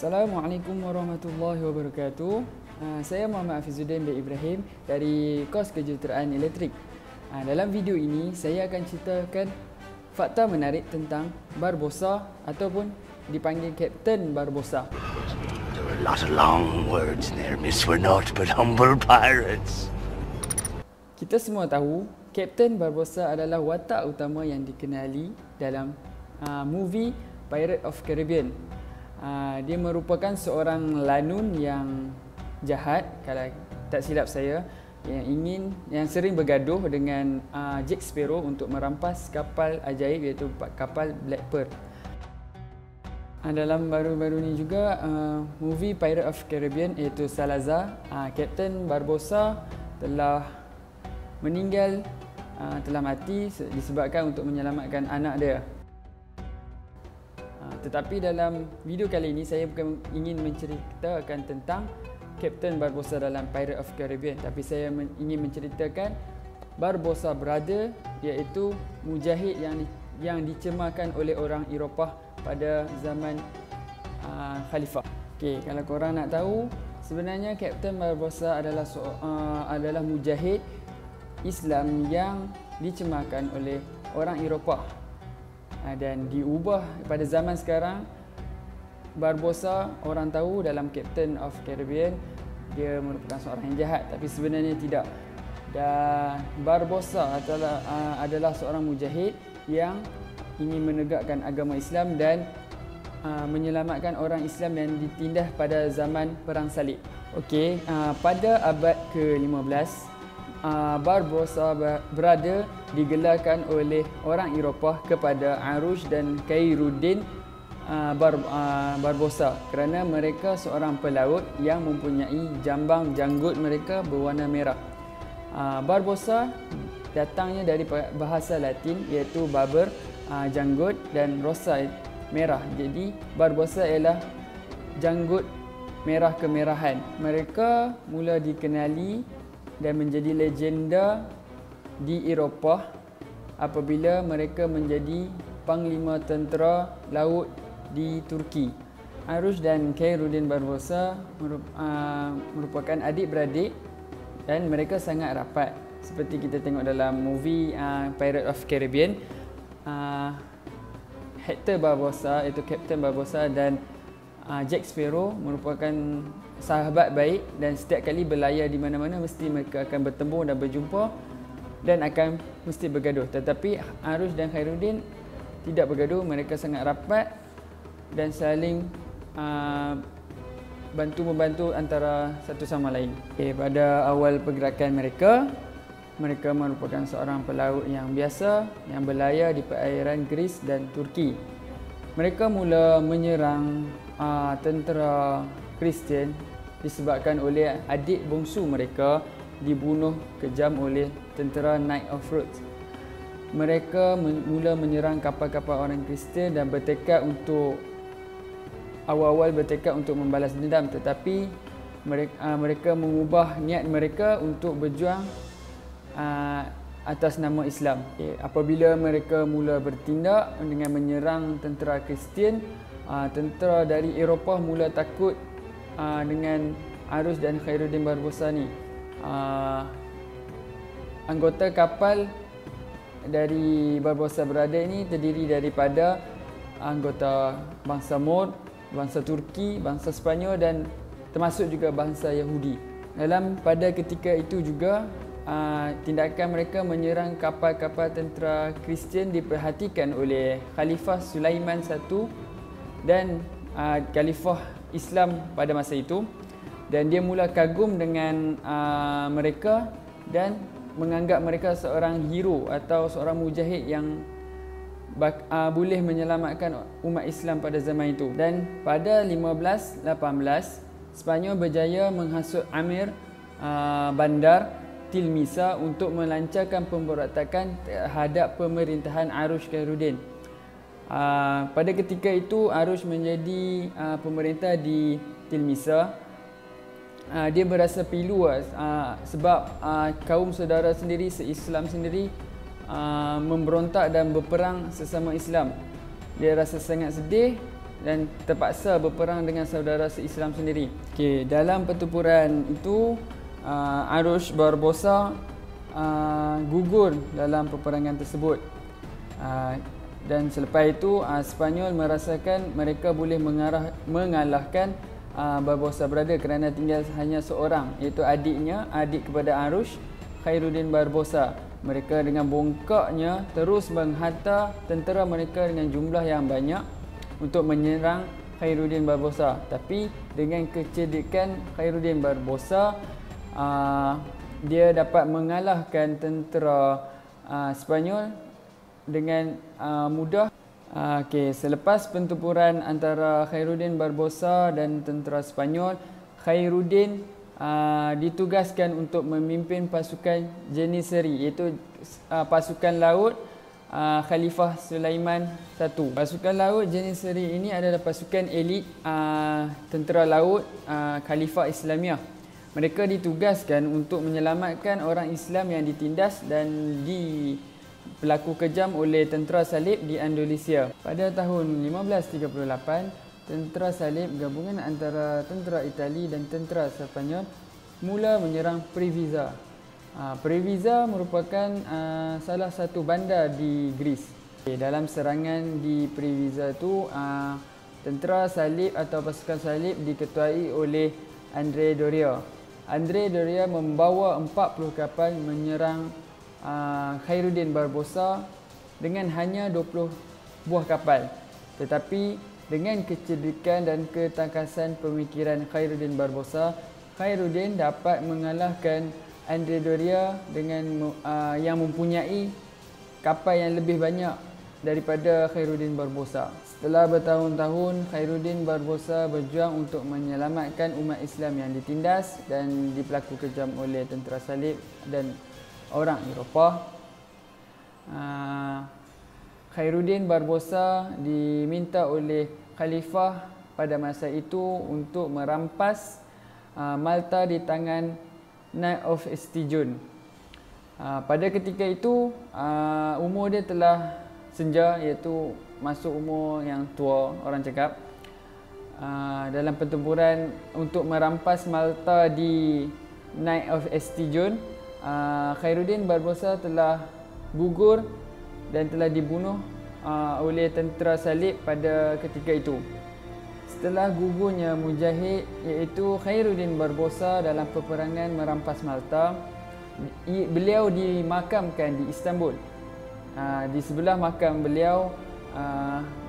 Assalamualaikum warahmatullahi wabarakatuh. Saya Muhammad Hafizuddin bin Ibrahim dari kos kejuruteraan elektrik. Dalam video ini saya akan ceritakan fakta menarik tentang Barbossa ataupun dipanggil Kapten Barbossa. There are a lot of long words there, miss. We're not but humble pirates. Kita semua tahu Kapten Barbossa adalah watak utama yang dikenali dalam movie Pirates of Caribbean. Dia merupakan seorang lanun yang jahat, kalau tak silap saya, yang sering bergaduh dengan Jack Sparrow untuk merampas kapal ajaib iaitu kapal Black Pearl. Dalam baru-baru ni juga movie Pirates of Caribbean iaitu Salazar, Kapten Barbossa telah meninggal, telah mati disebabkan untuk menyelamatkan anak dia. Tetapi dalam video kali ini saya bukan ingin menceritakan tentang Kapten Barbossa dalam Pirates of Caribbean, tapi saya ingin menceritakan Barbossa Brother, iaitu mujahid yang dicemarkan oleh orang Eropah pada zaman Khalifah. Okey, kalau korang nak tahu, sebenarnya Kapten Barbossa adalah mujahid Islam yang dicemarkan oleh orang Eropah. Dan diubah pada zaman sekarang. Barbossa, orang tahu dalam Captain of Caribbean dia merupakan seorang yang jahat, tapi sebenarnya tidak. Dan Barbossa adalah seorang mujahid yang ingin menegakkan agama Islam dan menyelamatkan orang Islam yang ditindas pada zaman Perang Salib. Okey, pada abad ke-15 Barbossa Brother digelarkan oleh orang Eropah kepada Arush dan Khairuddin Barbossa kerana mereka seorang pelaut yang mempunyai jambang janggut mereka berwarna merah. Barbossa datangnya dari bahasa Latin iaitu barber, janggut, dan rosa, merah. Jadi Barbossa ialah janggut merah kemerahan. Mereka mula dikenali dan menjadi legenda di Eropah apabila mereka menjadi panglima tentera laut di Turki. Arush dan Khairuddin Barbossa merupakan adik-beradik dan mereka sangat rapat. Seperti kita tengok dalam movie Pirates of Caribbean, Hector Barbossa iaitu Kapten Barbossa dan Jack Sparrow merupakan sahabat baik, dan setiap kali berlayar di mana-mana mesti mereka akan bertemu dan berjumpa dan akan mesti bergaduh. Tetapi Arush dan Khairuddin tidak bergaduh, mereka sangat rapat dan saling bantu-membantu antara satu sama lain. Okay, pada awal pergerakan mereka merupakan seorang pelaut yang biasa yang berlayar di perairan Greece dan Turki. Mereka mula menyerang tentera Kristian disebabkan oleh adik bongsu mereka dibunuh kejam oleh tentera Knight of Rhodes. Mereka mula menyerang kapal-kapal orang Kristian dan awal-awal bertekad untuk membalas dendam, tetapi mereka mengubah niat mereka untuk berjuang atas nama Islam. Apabila mereka mula bertindak dengan menyerang tentera Kristian, tentera dari Eropah mula takut dengan Arush dan Khairuddin Barbossa ni. Anggota kapal dari Barbossa Brother ni terdiri daripada anggota bangsa Moor, bangsa Turki, bangsa Sepanyol dan termasuk juga bangsa Yahudi. Pada ketika itu juga tindakan mereka menyerang kapal-kapal tentera Kristian diperhatikan oleh Khalifah Sulaiman I dan Khalifah Islam pada masa itu, dan dia mula kagum dengan mereka dan menganggap mereka seorang hero atau seorang mujahid yang boleh menyelamatkan umat Islam pada zaman itu. Dan pada 1518 Sepanyol berjaya menghasut Amir bandar Tilmisa untuk melancarkan pemberontakan terhadap pemerintahan Arush Khairuddin. Pada ketika itu Arush menjadi pemerintah di Tilmisa. Dia berasa pilu sebab kaum saudara sendiri, se-Islam sendiri memberontak dan berperang sesama Islam. Dia rasa sangat sedih dan terpaksa berperang dengan saudara se-Islam sendiri. Okey, dalam pertempuran itu Arush Barbosa gugur dalam peperangan tersebut. Dan selepas itu Sepanyol merasakan mereka boleh mengalahkan Barbosa Brother kerana tinggal hanya seorang, iaitu adik kepada Arush, Khairuddin Barbosa. Mereka dengan bongkaknya terus menghantar tentera mereka dengan jumlah yang banyak untuk menyerang Khairuddin Barbosa. Tapi dengan kecerdikan Khairuddin Barbosa, dia dapat mengalahkan tentera Sepanyol dengan mudah. Okey, selepas pertempuran antara Khairuddin Barbosa dan tentera Sepanyol, Khairuddin ditugaskan untuk memimpin pasukan Janissary, iaitu pasukan laut Khalifah Sulaiman I. Pasukan laut Janissary ini adalah pasukan elit tentera laut Khalifah Islamiah. Mereka ditugaskan untuk menyelamatkan orang Islam yang ditindas dan berlaku kejam oleh tentera salib di Andalusia. Pada tahun 1538, tentera salib gabungan antara tentera Itali dan tentera Sepanyol mula menyerang Previsa. Previsa merupakan salah satu bandar di Greece. Dalam serangan di Previsa itu, tentera salib atau pasukan salib diketuai oleh André Doria. André Doria membawa 40 kapal menyerang Khairuddin Barbosa dengan hanya 20 buah kapal. Tetapi dengan kecerdikan dan ketangkasan pemikiran Khairuddin Barbosa, Khairuddin dapat mengalahkan André Doria dengan yang mempunyai kapal yang lebih banyak daripada Khairuddin Barbosa. Setelah bertahun-tahun, Khairuddin Barbosa berjuang untuk menyelamatkan umat Islam yang ditindas dan diperlaku kejam oleh tentera salib dan orang Eropah. Khairuddin Barbosa diminta oleh Khalifah pada masa itu untuk merampas Malta di tangan Knight of Estijon. Pada ketika itu, umur dia telah senja, iaitu masuk umur yang tua, orang cakap. Dalam pertempuran untuk merampas Malta di Knight of Estijon, Khairuddin Barbosa telah gugur dan telah dibunuh oleh tentera salib pada ketika itu. Setelah gugurnya mujahid iaitu Khairuddin Barbosa dalam peperangan merampas Malta, beliau dimakamkan di Istanbul. Di sebelah makam beliau,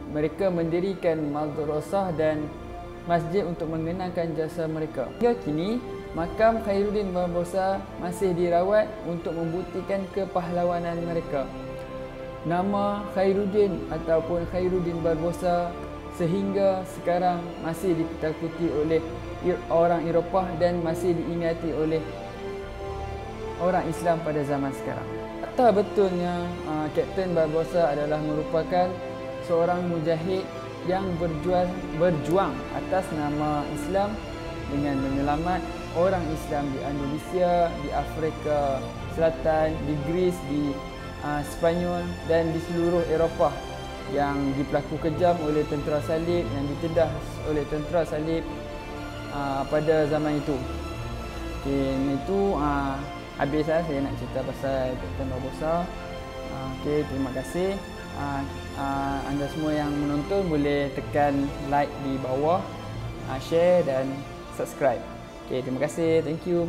mereka mendirikan madrasah dan masjid untuk mengenangkan jasa mereka. Hingga kini, makam Khairuddin Barbosa masih dirawat untuk membuktikan kepahlawanan mereka. Nama Khairuddin ataupun Khairuddin Barbosa sehingga sekarang masih ditakuti oleh orang Eropah dan masih diingati oleh orang Islam pada zaman sekarang. Fakta betulnya Kapten Barbosa adalah merupakan seorang mujahid yang berjuang atas nama Islam dengan menyelamat orang Islam di Indonesia, di Afrika Selatan, di Greece, di Sepanyol dan di seluruh Eropah yang diperlaku kejam oleh tentera salib, yang ditindas oleh tentera salib pada zaman itu. Okay, itu habis saya nak cerita pasal Kapten Barbosa. Okay, terima kasih. Anda semua yang menonton boleh tekan like di bawah, share dan subscribe. Okay, terima kasih. Thank you.